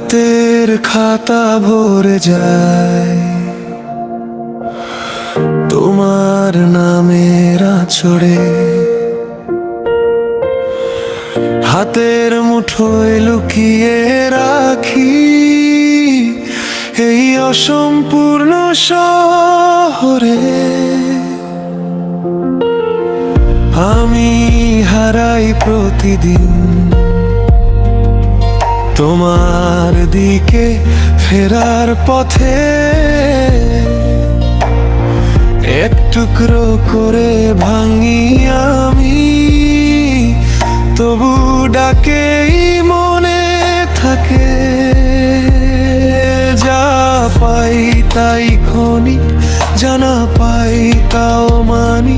রাতের খাতা ভরে যায় তোমার নামের আঁচড়ে। হাতের মুঠোয় লুকিয়ে রাখি এই অসম্পূর্ণ শহরে। আমি হারাই প্রতিদিন তোমার দিকে ফেরার পথে। এক টুকরো করে ভাঙি আমি, তবু ডাকেই মনে থাকে। যা পাই তাই খনি, জানা পাই তাও মানি,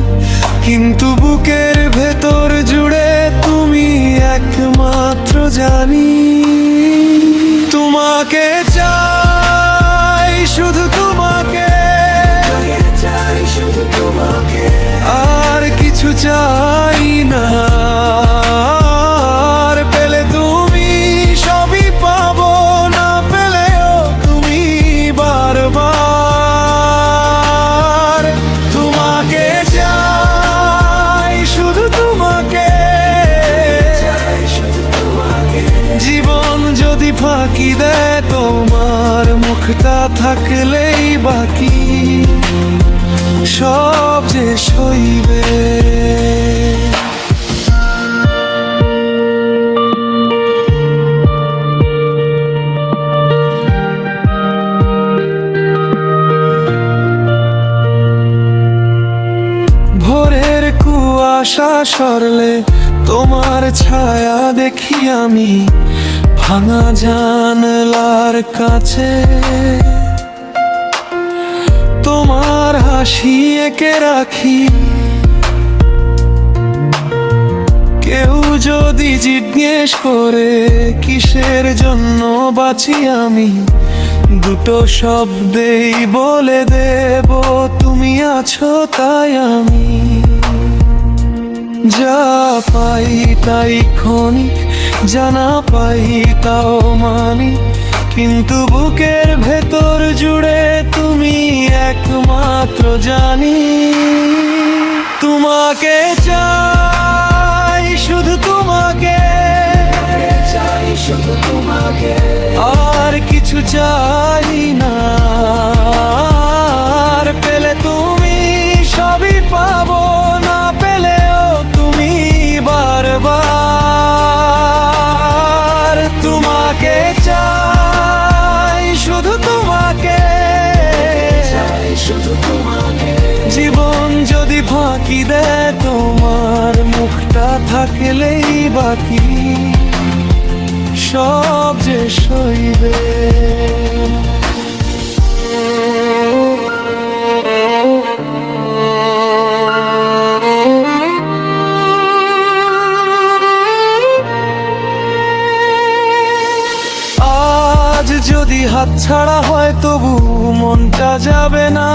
কিন্তু বুকের ভেতর জুড়ে তুমি একমাত্র জানি। তোমাকে চাই, শুধু তোমাকে, আর কিছু চাই না। আর পেলে তুমি সবই পাবো, না পেলেও তুমি বারবার। তোমাকে চাই, শুধু তোমাকে, জীবন যদি ফাঁকি দেয় তোমার মুখটা থাকলেই বাকি সব যে সইবে। ভোরের কুয়াশা সরলে তোমার ছায়া দেখি আমি ভাঙা জানলার কাছে। তোমার হাসি এঁকে রাখি, কেউ যদি জিজ্ঞেস করে কিসের জন্য বাঁচি আমি, দুটো শব্দেই বলে দেব, তুমি আছো তাই আমি। যা পাই তাই ক্ষণিক, জানা পাই তাও মানি, কিন্তু বুকের ভেতর জুড়ে তুমি একমাত্র জানি। তোমাকে চাই, শুধু তোমাকে, আর কিছু চাই না। আর পেলে তুমি সবই পাবো, না পেলেও তুমি বারবার। তোমাকে চাই, শুধু তোমাকে, জীবন যদি ফাঁকি দেয় তোমার মুখটা থাকলেই বাকি সব যে সইবে। আজ যদি হাতছাড়া হয় তবু মনটা যাবে না।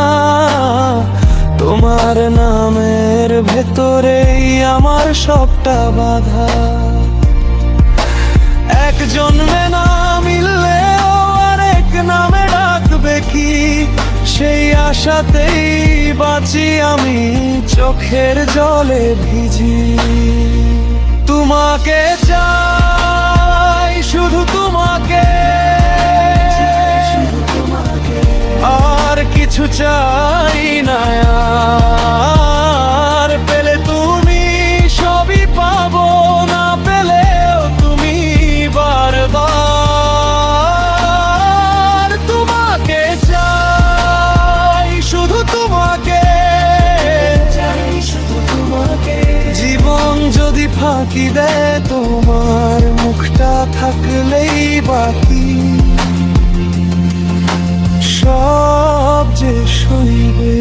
তোমার নামের ভেতরেই আমার সবটা বাঁধা। এক জন্মে না মিললেও আরেক নামে ডাকবে কি, সেই আশাতেই বাঁচি আমি, চোখের জলে ভিজি। তোমাকে চাই, শুধু তোমাকে, আর কিছু চাই না। আর পেলে তুমি সবই পাবো, না পেলেও তুমি বারবার। তোমাকে চাই, শুধু তোমাকে, জীবন যদি ফাঁকি দেয় তোমার মুখটা থাকলেই বাকি সব যে সইবে।